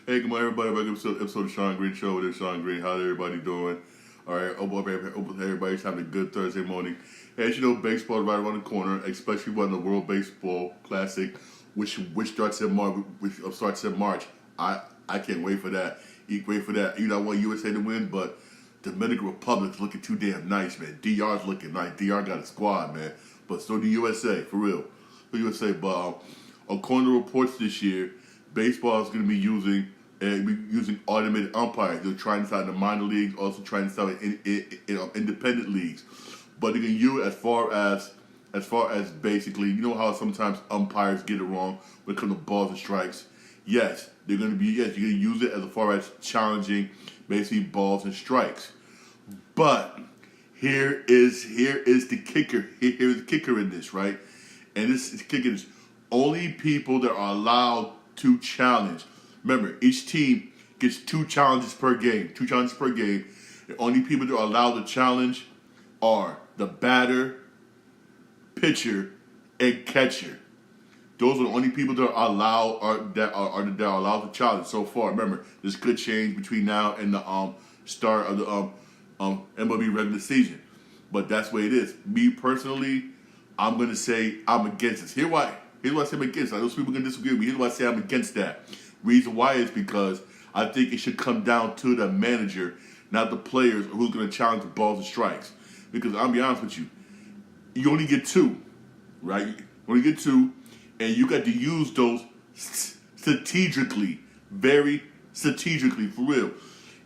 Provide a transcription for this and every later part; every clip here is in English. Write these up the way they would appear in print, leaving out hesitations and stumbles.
Hey, good morning, everybody. Welcome to episode of Sean Green Show. This is Sean Green. How's everybody doing? All right, hope everybody's having a good Thursday morning. As you know, baseball is right around the corner, especially when the World Baseball Classic, which starts in March. I can't wait for that. Wait for that. You know, I want USA to win, but Dominican Republic's looking too damn nice, man. DR's looking nice. DR got a squad, man. But so do USA, for real. For USA, but according to reports this year, baseball is going to be using automated umpires. They're trying this out in the minor leagues, also trying this out in independent leagues. But they're going to use as far as basically, you know how sometimes umpires get it wrong when it comes to balls and strikes. Yes, you're going to use it as far as challenging basically balls and strikes. But here is the kicker. Here's the kicker in this, right? And this is kicker is only people that are allowed to challenge. Remember, each team gets 2 challenges per game. 2 challenges per game. The only people that are allowed to challenge are the batter, pitcher, and catcher. Those are the only people that are allowed that are allowed to challenge so far. Remember, this could change between now and the start of the MLB regular season. But that's the way it is. Me personally, I'm gonna say I'm against this. Here's why I say I'm against it. I know some people can disagree with me. Here's why I say I'm against that. Reason why is because I think it should come down to the manager, not the players, who's going to challenge the balls and strikes. Because I'll be honest with you, you only get 2, right? You only get 2, and you got to use those strategically, very strategically, for real.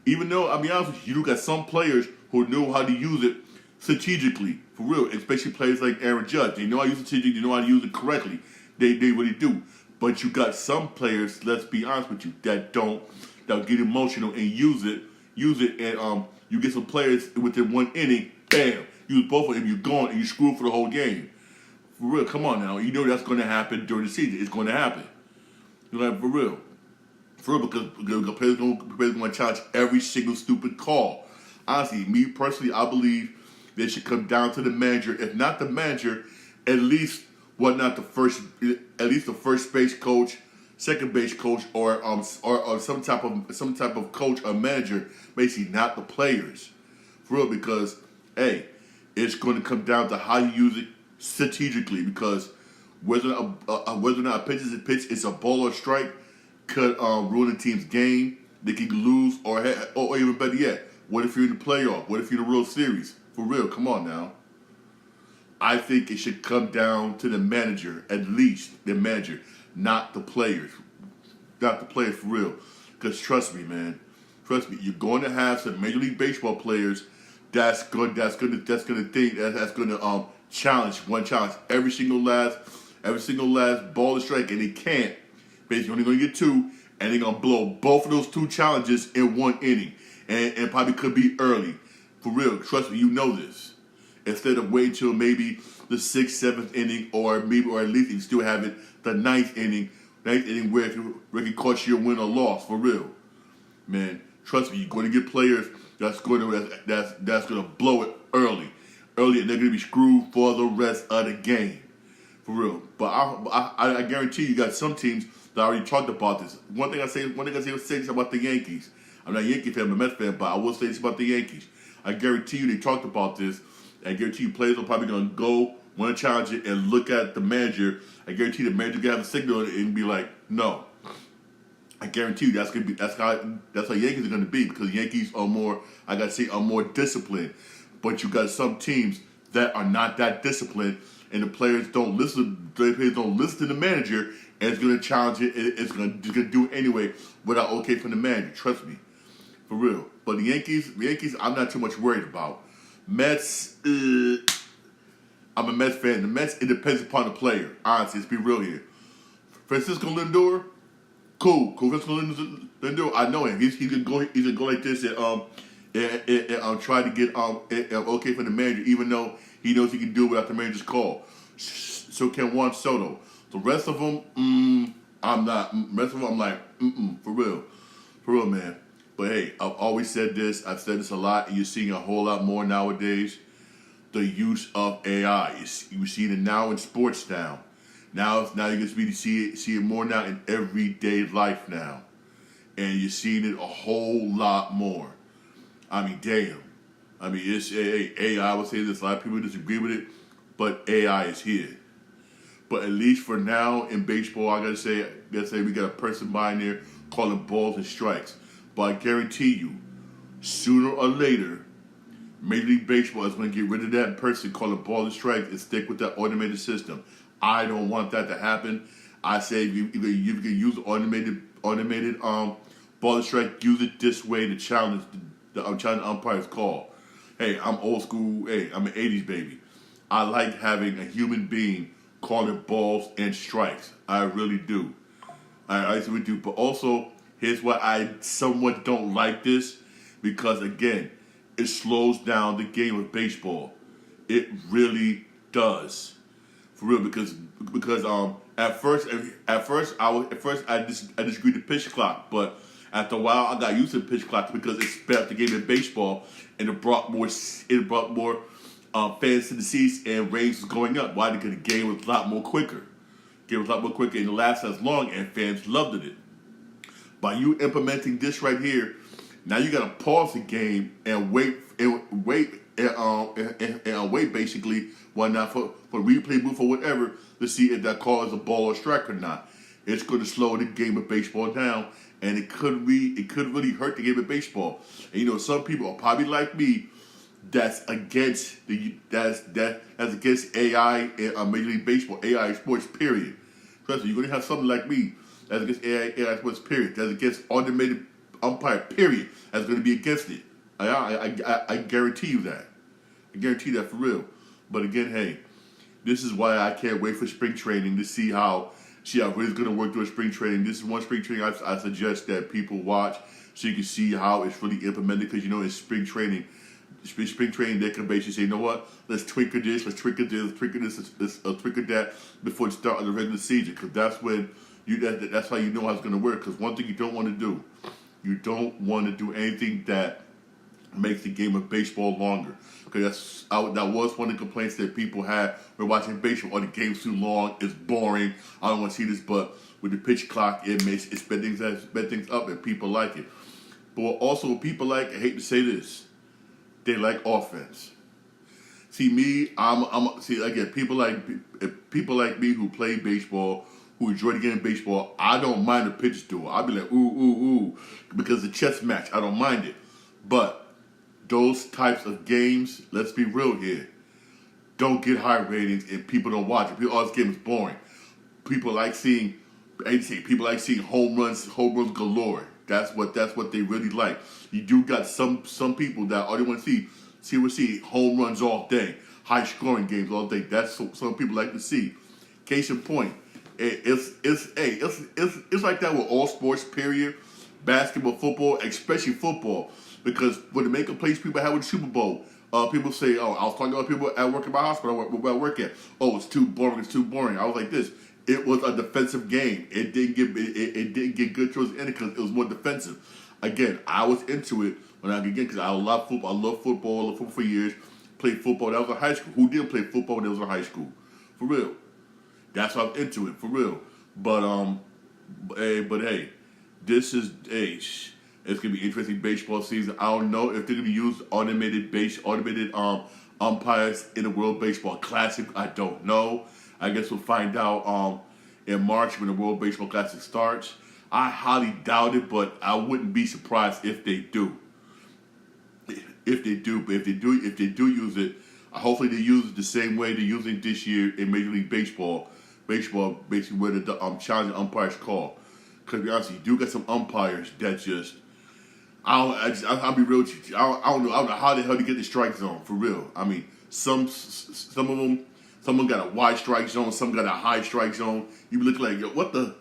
Even though, I'll be honest with you, you got some players who know how to use it strategically, for real, especially players like Aaron Judge. They know how to use it strategically, they know how to use it correctly. They really do. But you got some players, let's be honest with you, that'll get emotional and use it, and you get some players within 1 inning, bam, use both of them, you're gone, and you're screwed for the whole game. For real, come on now, you know that's going to happen during the season. It's going to happen. You're like, for real, because the players going to challenge every single stupid call. Honestly, me personally, I believe they should come down to the manager. If not the manager, at least the first base coach, second base coach, or some type of coach or manager, basically not the players, for real. Because hey, it's going to come down to how you use it strategically. Because whether or not a pitch is a ball or strike could ruin the team's game. They could lose, or even better yet, what if you're in the playoff? What if you're in the World Series? For real, come on now. I think it should come down to the manager, at least the manager, not the players. Not the players, for real. Because trust me, man. Trust me, you're going to have some Major League Baseball players that's going to challenge every single last ball and strike, and they can't. Basically, only going to get 2, and they're going to blow both of those 2 challenges in 1 inning, and probably could be early. For real, trust me, you know this. Instead of waiting till maybe the 6th, 7th inning, or at least you still have it the 9th inning where it can cost you a win or loss, for real. Man, trust me, you're going to get players that's going to blow it early, and they're going to be screwed for the rest of the game, for real. But I guarantee you got some teams that already talked about this. One thing I say this about the Yankees. I'm not a Yankee fan, I'm a Mets fan, but I will say this about the Yankees. I guarantee you they talked about this. I guarantee you players are probably going to go, want to challenge it, and look at the manager. I guarantee the manager can have a signal and be like, no. I guarantee you that's how Yankees are going to be, because Yankees are more disciplined. But you got some teams that are not that disciplined, and the players don't listen. The players don't listen to the manager, and it's going to challenge it. It's going to do it anyway without okay from the manager. Trust me, for real. But the Yankees, I'm not too much worried about. Mets, I'm a Mets fan. The Mets, it depends upon the player. Honestly, let's be real here. Francisco Lindor, cool. Francisco Lindor, I know him. He's gonna go like this and try to get okay from the manager, even though he knows he can do it without the manager's call. So can Juan Soto. The rest of them, I'm not. The rest of them, I'm like, for real, man. But hey, I've always said this. I've said this a lot, and you're seeing a whole lot more nowadays. The use of AI. You see it now in sports now. Now you get to see it more now in everyday life now. and you're seeing it a whole lot more. I mean, damn. I mean, it's AI. I would say this. A lot of people disagree with it, but AI is here. But at least for now in baseball, I gotta say we got a person behind there calling balls and strikes. But I guarantee you, sooner or later, Major League Baseball is going to get rid of that person calling ball and strikes and stick with that automated system. I don't want that to happen. I say if you can use automated ball and strike, use it this way to challenge the umpire's call. Hey, I'm old school. Hey, I'm an 80s baby. I like having a human being calling balls and strikes. I really do. I really do. But also, here's why I somewhat don't like this. Because, again, it slows down the game of baseball. It really does. For real. Because at first I disagreed with the pitch clock. But after a while, I got used to the pitch clock because it sped up the game of baseball. And it brought more fans to the seats, and ratings was going up. Why? Because the game was a lot more quicker. And it lasted as long, and fans loved it. By you implementing this right here, now you got to pause the game and wait basically, why not for replay booth or whatever to see if that call is a ball or strike or not. It's going to slow the game of baseball down, and it could really hurt the game of baseball. And some people are probably like me. That's against against AI and Major League Baseball, AI sports, period. Especially you're gonna have something like me that's against AI sports, period. That's against automated umpire, period. That's gonna be against it. I guarantee you that. I guarantee that for real. But again, hey, this is why I can't wait for spring training to see how it's gonna work during spring training. This is one spring training I suggest that people watch so you can see how it's really implemented. Because in spring training, they can basically say, you know what? Let's tweak this, let's tweak this, let's tweak that before the start of the regular season. Because that's when that's how you know how it's going to work. Because one thing you don't want to do anything that makes the game of baseball longer. Because that was one of the complaints that people had when watching baseball. Oh, the game's too long, it's boring, I don't want to see this. But with the pitch clock, it sped things up, and people like it. But also, people I hate to say this, they like offense. See me, again, people like me who play baseball, who enjoy the game of baseball. I don't mind the pitch duel. I'll be like ooh, because the chess match, I don't mind it. But those types of games, let's be real here, don't get high ratings and people don't watch it. This game is boring. People like seeing home runs galore. That's what they really like. You do got some people that all they want to see home runs all day, high scoring games all day. That's what some people like to see. Case in point, it's like that with all sports. Period. Basketball, football, especially football, because when the makeup plays people have with the Super Bowl, people say, "Oh, I was talking about people at work at my hospital where I work at. Oh, it's too boring. I was like this. It was a defensive game. It didn't get good towards the end because it was more defensive. Again, I was into it because I love football. I love football for years. Played football. That was in high school. Who didn't play football when they was in high school? For real. That's why I'm into it. For real. But hey, this is it's gonna be interesting baseball season. I don't know if they're gonna use automated umpires in the World Baseball Classic. I don't know. I guess we'll find out in March when the World Baseball Classic starts. I highly doubt it, but I wouldn't be surprised if they do. But if they do use it, hopefully they use it the same way they're using it this year in Major League Baseball. Baseball, basically, where the challenge umpires call. Because to be honest, you do get some umpires that just I'll be real with you. I don't know how the hell they get the strike zone for real. I mean, some of them. Someone got a wide strike zone, some got a high strike zone. You look like, yo, what the?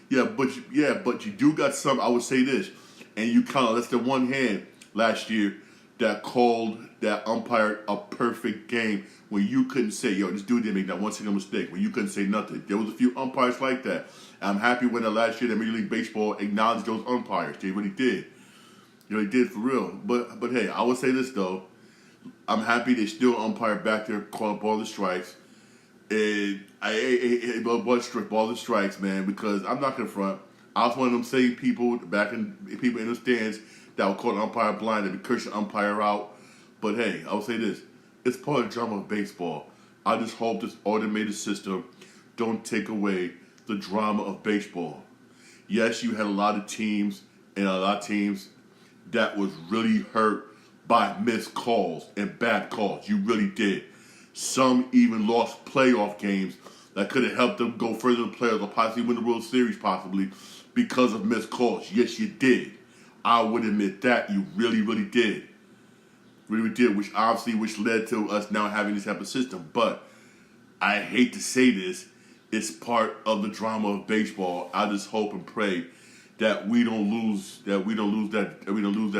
But you do got some, I would say this, and you that's the one hand last year that called that umpire a perfect game when you couldn't say, yo, this dude didn't make that one single mistake, when you couldn't say nothing. There was a few umpires like that. And I'm happy when the last year that Major League Baseball acknowledged those umpires. They really did. They really did for real. But hey, I would say this though. I'm happy they still umpire back there calling ball and strikes. And ball and strikes, man, because I'm not gonna front. I was one of them same people people in the stands that would call the umpire blind and be cursing the umpire out. But hey, I will say this: it's part of the drama of baseball. I just hope this automated system don't take away the drama of baseball. Yes, you had a lot of teams that was really hurt by missed calls and bad calls. You really did. Some even lost playoff games that could have helped them go further in the playoffs or possibly win the World Series possibly because of missed calls. Yes, you did. I would admit that you really, really did. Really did, which led to us now having this type of system. But I hate to say this, it's part of the drama of baseball. I just hope and pray that we don't lose that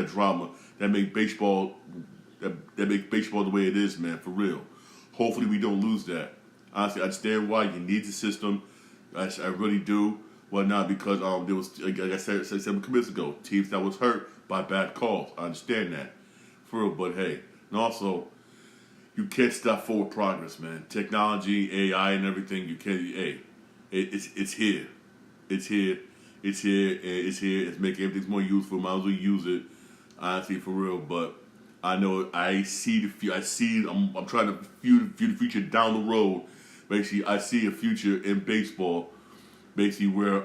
drama that make baseball the way it is, man, for real. Hopefully we don't lose that. Honestly, I understand why you need the system. I really do. Well, not because there was, like I said 7 minutes ago, teams that was hurt by bad calls. I understand that, for real. But hey, and also, you can't stop forward progress, man. Technology, AI, and everything. You can't. Hey, it's here. It's here. It's here. It's here. It's making everything more useful. Might as well use it. Honestly, for real. But I know I see the future. I'm trying to view the future down the road. Basically, I see a future in baseball. Basically, where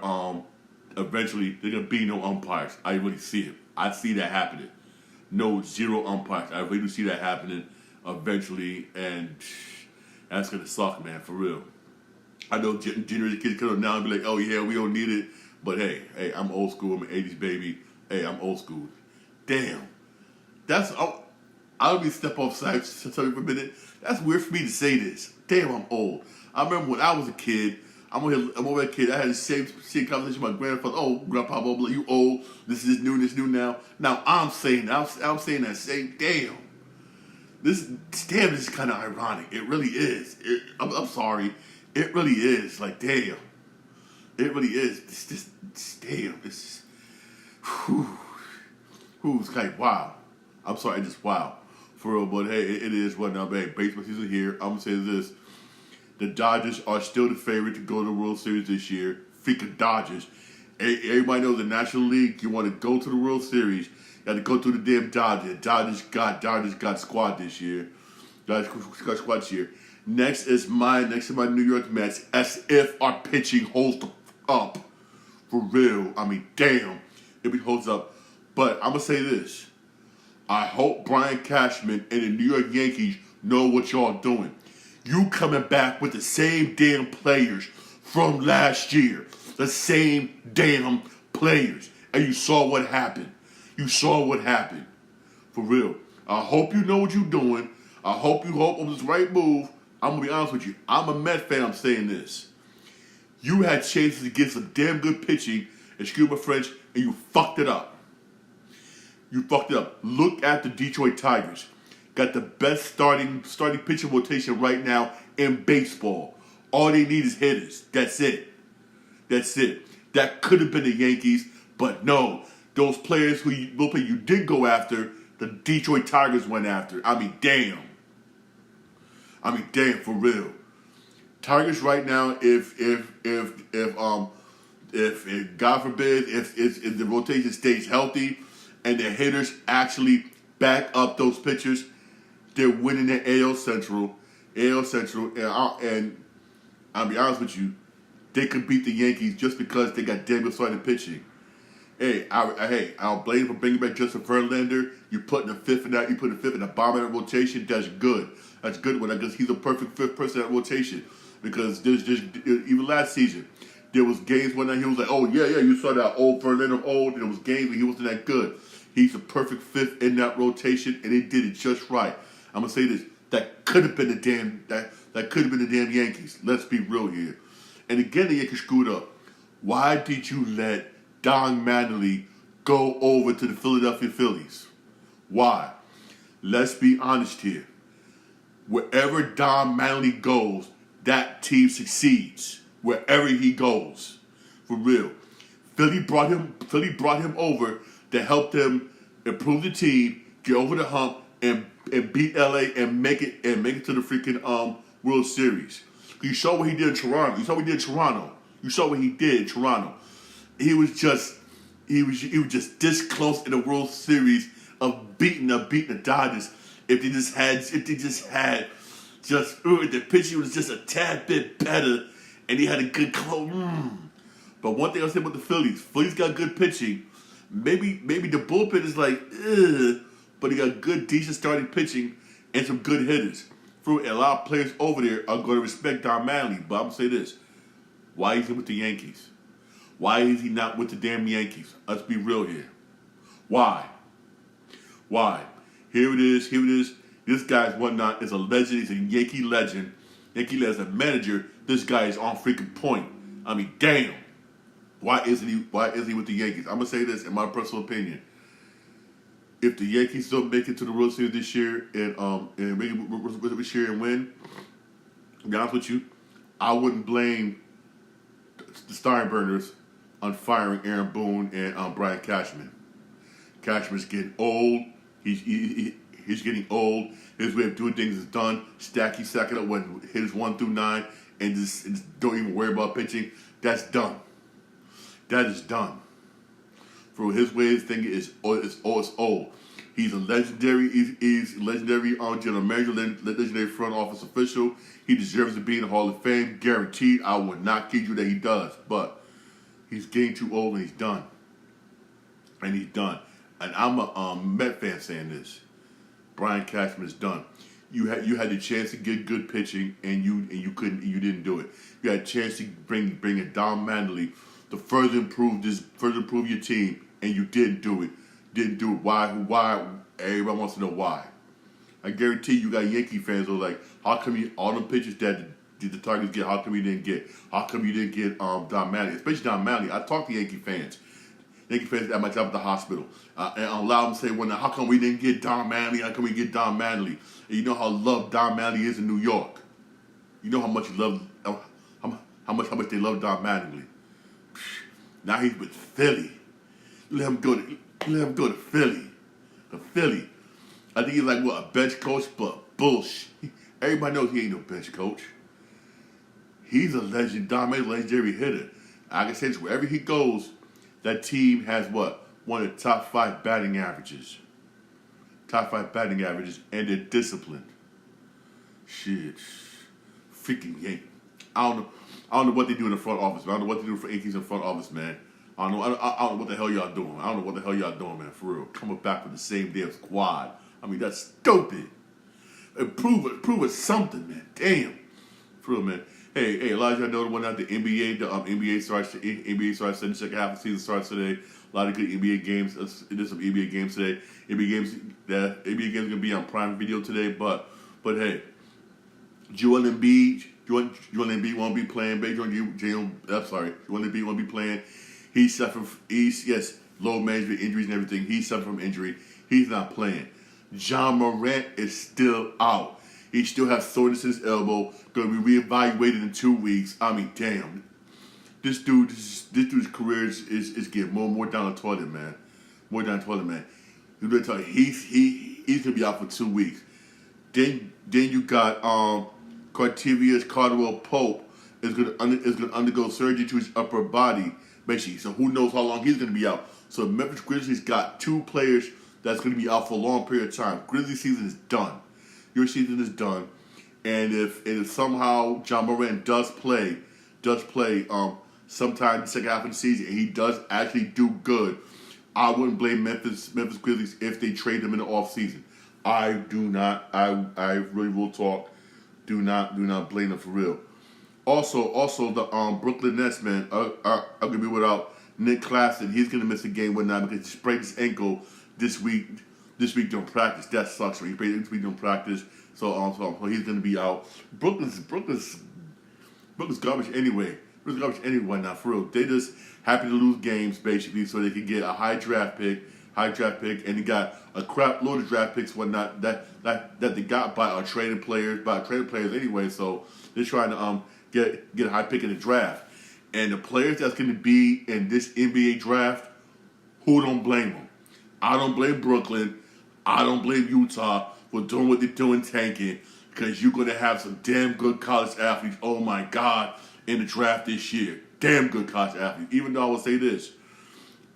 eventually there's gonna be no umpires. I really see it. I see that happening. No, zero umpires. I really do see that happening eventually, and that's gonna suck, man, for real. I know generation kids come up now and be like, "Oh yeah, we don't need it," but hey, I'm old school. I'm an '80s baby. Hey, I'm old school. Damn, I'll be step offside for a minute. That's weird for me to say this. Damn, I'm old. I remember when I was a kid. I'm over a kid. I had the same conversation with my grandfather. Oh, grandpa, blah, blah, you old. This is new now. Now I'm saying that same. Damn. This is kind of ironic. It really is. I'm sorry. It really is. Like, damn. It really is. Damn. It's kind of wow. I'm sorry. Just wow. For real, but hey, it is what now, babe. Baseball season here. I'm going to say this. The Dodgers are still the favorite to go to the World Series this year. Freaking Dodgers. Everybody knows the National League, you want to go to the World Series, you got to go through the damn Dodgers. Dodgers got squad this year. Dodgers got squad this year. Next is my New York Mets, as if our pitching holds up. For real. I mean, damn. If it holds up. But I'm going to say this. I hope Brian Cashman and the New York Yankees know what y'all doing. You coming back with the same damn players from last year. The same damn players. And you saw what happened. For real. I hope you know what you're doing. I hope you hope it was the right move. I'm going to be honest with you. I'm a Met fan. I'm saying this. You had chances to get some damn good pitching, excuse my French, and you fucked it up. Look at the Detroit Tigers. Got the best starting pitching rotation right now in baseball. All they need is hitters. That's it. That could have been the Yankees, but no. Those players who you did go after, the Detroit Tigers went after. I mean, damn, for real. Tigers right now, if God forbid, if the rotation stays healthy and the hitters actually back up those pitchers, they're winning the AL Central, and I'll be honest with you, they could beat the Yankees just because they got damn good starting pitching. Hey, I'll blame for bringing back Justin Verlander. You put the fifth in the bottom of that rotation. That's good. That's good one. I guess he's a perfect fifth person in that rotation because there's just even last season there was games when he was like, oh yeah, you saw that old Verlander old. And there was games when he wasn't that good. He's the perfect fifth in that rotation, and they did it just right. I'm gonna say this: that could have been the damn Yankees. Let's be real here. And again, the Yankees screwed up. Why did you let Don Mattingly go over to the Philadelphia Phillies? Why? Let's be honest here. Wherever Don Mattingly goes, that team succeeds. Wherever he goes, for real. Philly brought him over to help them improve the team, get over the hump, and beat LA and make it to the freaking World Series. You saw what he did in Toronto. he was just this close in the World Series of beating the Dodgers. If they just had the pitching was just a tad bit better, and he had a good close. But one thing I'll say about the Phillies got good pitching. Maybe the bullpen is like, but he got good, decent starting pitching and some good hitters. A lot of players over there are going to respect Don Mattingly. But I'm going to say this. Why is he with the Yankees? Why is he not with the damn Yankees? Let's be real here. Why? Here it is. This guy's whatnot is a legend. He's a Yankee legend. As a manager, this guy is on freaking point. I mean, damn. Why isn't he with the Yankees? I'm going to say this in my personal opinion. If the Yankees don't make it to the World Series this year and make it this year and win, to be honest with you, I wouldn't blame the Steinburners on firing Aaron Boone and Brian Cashman. Cashman's getting old. He's getting old. His way of doing things is done. Stacky sacking up when hitters 1 through 9 and just don't even worry about pitching. That's done. That is done. For his way of thinking is old. He's a legendary. He's legendary general manager, legendary front office official. He deserves to be in the Hall of Fame, guaranteed. I would not kid you that he does, but he's getting too old and he's done. And I'm a Met fan saying this. Brian Cashman is done. You had the chance to get good pitching and you didn't do it. You had a chance to bring in Don Mattingly to further improve your team, and you didn't do it. Why? Everybody wants to know why. I guarantee you got Yankee fans who are like, how come all them pitchers that the Tigers get, how come you didn't get? How come you didn't get Don Mattingly? Especially Don Mattingly. I talk to Yankee fans. Yankee fans at my job at the hospital. And I allow them to say, well, now, how come we didn't get Don Mattingly? How come we get Don Mattingly? And you know how loved Don Mattingly is in New York. You know how much how much they love Don Mattingly. Now he's with Philly. Let him go to Philly. To Philly. I think he's like, what, a bench coach? But bullshit. Everybody knows he ain't no bench coach. He's a legend, Don Mattingly's a legendary hitter. I can say this, wherever he goes, that team has what? One of the top 5 batting averages. Top 5 batting averages, and they're disciplined. Shit. Freaking Yankee. I don't know what they do in the front office, man. I don't know what they do for Yankees in the front office, man. I don't know what the hell y'all doing. I don't know what the hell y'all doing, man, for real. Coming back with the same damn squad. I mean, that's stupid. Prove it something, man. Damn. For real, man. Hey, Elijah, I know the one out the NBA. The NBA starts today. The second half of the season starts today. A lot of good NBA games. There's some NBA games today. NBA games are gonna be on Prime Video today. But hey, Joel Embiid won't be playing. Joel Embiid won't be playing. He's low management injuries and everything. He's suffering from injury. He's not playing. John Morant is still out. He still has soreness in his elbow. Going to be reevaluated in 2 weeks. I mean, damn. This dude's career is getting more and more down the toilet, man. More down the toilet, man. He's going to be out for 2 weeks. Then you got Cartevious Caldwell Pope is going to undergo surgery to his upper body, basically. So who knows how long he's going to be out. So Memphis Grizzlies got 2 players that's going to be out for a long period of time. Grizzlies season is done. Your season is done. And if somehow John Morant does play sometime in the second half of the season and he does actually do good, I wouldn't blame Memphis Grizzlies if they trade him in the offseason. I do not. I really will talk. Do not blame them for real. Also the Brooklyn Nets, man, are gonna be without Nick Claxton. He's gonna miss a game one night because he sprained his ankle this week during practice. That sucks. He played this week during practice, so he's gonna be out. Brooklyn's garbage anyway. Brooklyn's garbage anyway now, for real. They just happy to lose games basically so they can get a high draft pick, and they got a crap load of draft picks, whatnot that they got by trading players anyway. So they're trying to get a high pick in the draft, and the players that's going to be in this NBA draft, who don't blame them? I don't blame Brooklyn. I don't blame Utah for doing what they're doing, tanking, because you're going to have some damn good college athletes. Oh my God, in the draft this year. damn good college athletes. Even though I will say this,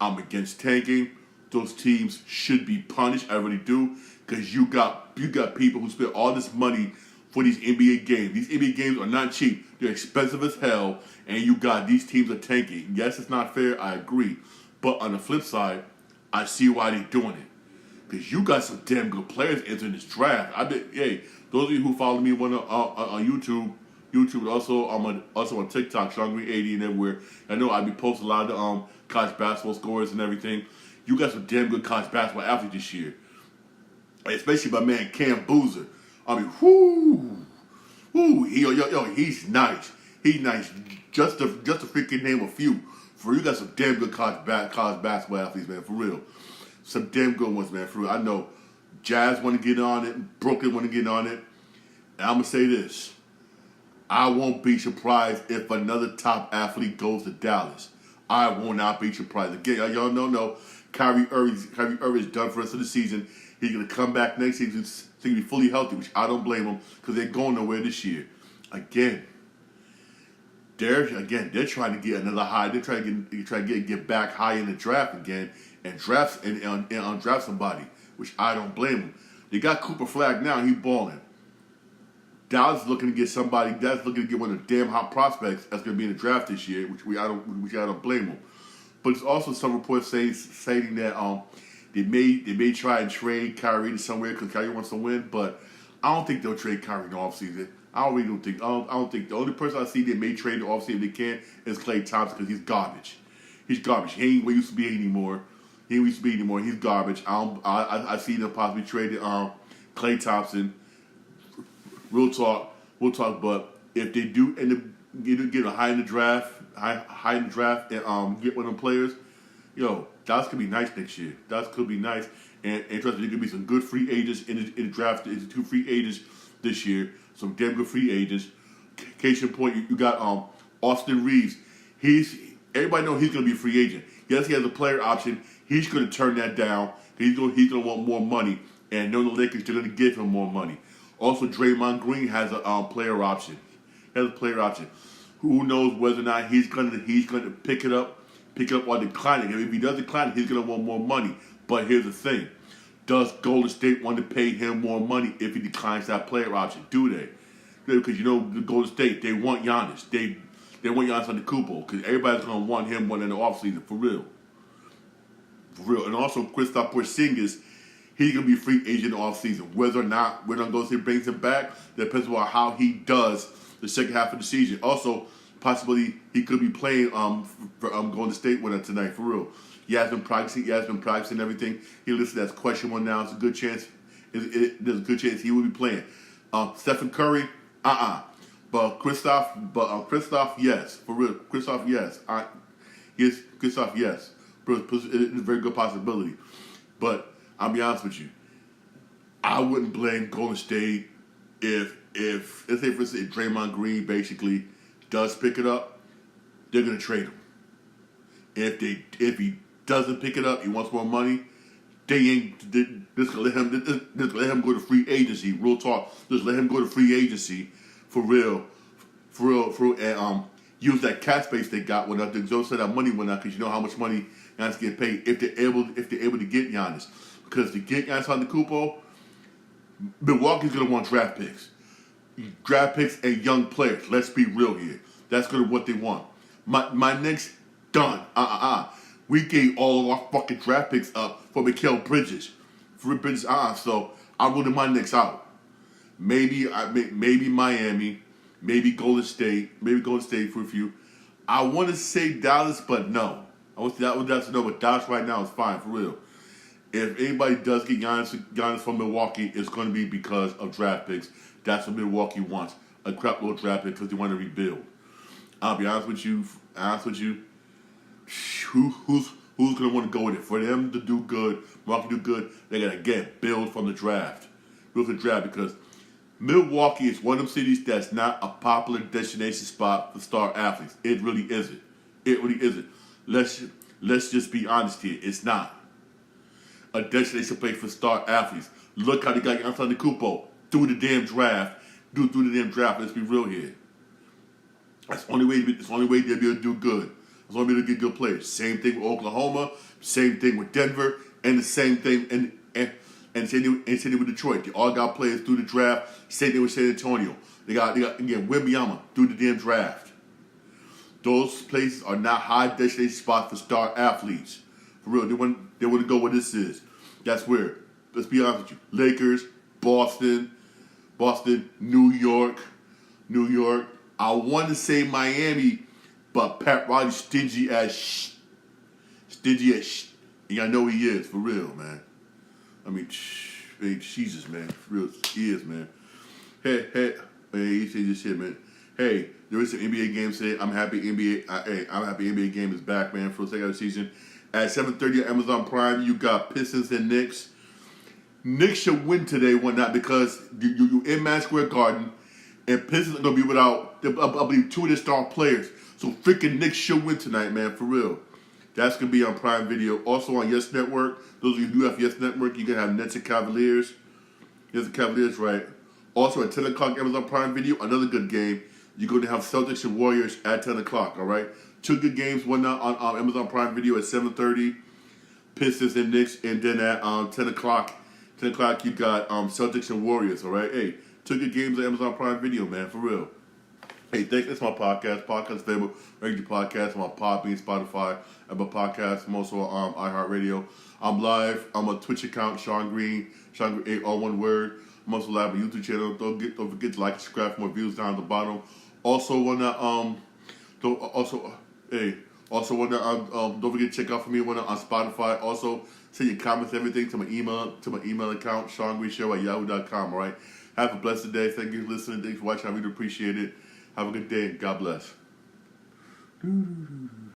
I'm against tanking. Those teams should be punished. I really do, because you got people who spend all this money for these NBA games. These NBA games are not cheap. They're expensive as hell, and you got these teams are tanking. Yes, it's not fair. I agree, but on the flip side, I see why they're doing it. Because you got some damn good players entering this draft. Hey, those of you who follow me on YouTube, also on TikTok, Sean Green 80 and everywhere. I know I be posting a lot of the college basketball scores and everything. You got some damn good college basketball athletes this year, especially my man Cam Boozer. I mean, he's nice. He's nice. Just to freaking name a few. For you got some damn good college basketball athletes, man. For real. Some damn good ones, man. For real. I know Jazz want to get on it. Brooklyn want to get on it. And I'm going to say this. I won't be surprised if another top athlete goes to Dallas. I will not be surprised. Again, y'all know Kyrie Irving's done for the rest of the season. He's going to come back next season to be fully healthy, which I don't blame him, because they're going nowhere this year. They're trying to get another high. They're trying to get back high in the draft again and draft somebody, which I don't blame them. They got Cooper Flag now. He's balling. Dallas is looking to get somebody. That's looking to get one of the damn hot prospects that's going to be in the draft this year, which I don't blame them. But there's also some reports saying that they may try and trade Kyrie to somewhere because Kyrie wants to win, but I don't think they'll trade Kyrie in the offseason. I don't think the only person I see that may trade in the offseason if they can is Klay Thompson, because he's garbage. He's garbage. He ain't what he used to be anymore. He's garbage. I see them possibly trading Klay Thompson. We'll talk. But if they do end up getting high in the draft, and get one of them players, Dallas could be nice next year. Dallas could be nice, and trust me, there could be some good free agents in the draft. There's 2 free agents this year. Some damn good free agents. Case in point, you got Austin Reeves. Everybody knows he's going to be a free agent. Yes, he has a player option. He's going to turn that down. He's going to want more money, and knowing the Lakers, they're going to give him more money. Also, Draymond Green has a player option. Who knows whether or not he's going to pick it up or decline it. If he does decline it, he's going to want more money. But here's the thing. Does Golden State want to pay him more money if he declines that player option? Do they? Because the Golden State, they want Giannis. They want Giannis Antetokounmpo, because everybody's going to want him one in the offseason, for real. And also, Kristaps Porzingis, he's going to be a free agent in the offseason. Whether or not Golden State brings him back depends on how he does the second half of the season. Also, possibly he could be playing for Golden State winner tonight, for real. He has been practicing and everything. He listed as questionable now. It's a good chance. There's a good chance he will be playing. Stephen Curry, But Kristaps, yes, for real. Kristaps, yes. Kristaps, yes. It's a very good possibility. But I'll be honest with you, I wouldn't blame Golden State if let's say for instance, if Draymond Green basically does pick it up, they're gonna trade him. If he doesn't pick it up, he wants more money, just gonna let him go to free agency. Real talk, just let him go to free agency for real, and use that cap space they got when don't say that money went out, because you know how much money Giannis get paid if they're able to get Giannis. Because to get Giannis Antetokounmpo, Milwaukee's gonna want draft picks and young players. Let's be real here. That's gonna what they want. My Knicks done. We gave all of our fucking draft picks up for Mikal Bridges. So I'm ruling my Knicks out. Maybe Miami, maybe Golden State for a few. I want to say Dallas, but no. But Dallas right now is fine, for real. If anybody does get Giannis from Milwaukee, it's going to be because of draft picks. That's what Milwaukee wants, a crap little draft pick, because they want to rebuild. I'll be honest with you. Who's going to want to go with it? For them to do good, Milwaukee do good, they got to build from the draft. Build from the draft, because Milwaukee is one of them cities that's not a popular destination spot for star athletes. It really isn't. Let's just be honest here. It's not a destination place for star athletes. Look how they got Giannis Antetokounmpo through the damn draft. Let's be real here. That's the only way. It's the only way they'll be able to do good. It's the only way to get good players. Same thing with Oklahoma. Same thing with Denver, and the same thing and same thing with Detroit. They all got players through the draft. Same thing with San Antonio. They got again Wembanyama through the damn draft. Those places are not high destination spots for star athletes. For real, they want to go where this is. That's where. Let's be honest with you. Lakers, Boston, New York. I want to say Miami, but Pat Riley's stingy as shh. And I know he is, for real, man. I mean, Jesus, man. For real, he is, man. Hey, he said this shit, man. Hey, there is an NBA game today. I'm happy NBA game is back, man, for the second half of the season. At 7:30 on Amazon Prime, you got Pistons and Knicks. Knicks should win today, whatnot, because you in Madison Square Garden, and Pistons are going to be without, I believe, 2 of their star players. So freaking Knicks should win tonight, man, for real. That's going to be on Prime Video. Also on Yes Network. Those of you who have Yes Network, you can have Nets and Cavaliers. Yes, the Cavaliers, right. Also at 10 o'clock, Amazon Prime Video, another good game. You're going to have Celtics and Warriors at 10 o'clock, all right? 2 good games, one now on Amazon Prime Video at 7:30, Pistons and Knicks, and then at 10 o'clock, you got Celtics and Warriors, all right? Hey, 2 good games on Amazon Prime Video, man, for real. Hey, thanks. That's my podcast. Podcast available. Regular podcast on my Podbean, Spotify, Apple Podcasts. I'm also on iHeartRadio. I'm live. I'm on Twitch account, Sean Green 8, all one word. I'm also live on YouTube channel. Don't forget to like and subscribe for more views down at the bottom. Also wanna don't forget to check out for me on Spotify. Also send your comments, everything to my email account, SeanGreenShow@yahoo.com. All right. Have a blessed day. Thank you for listening. Thanks for watching. I really appreciate it. Have a good day and God bless.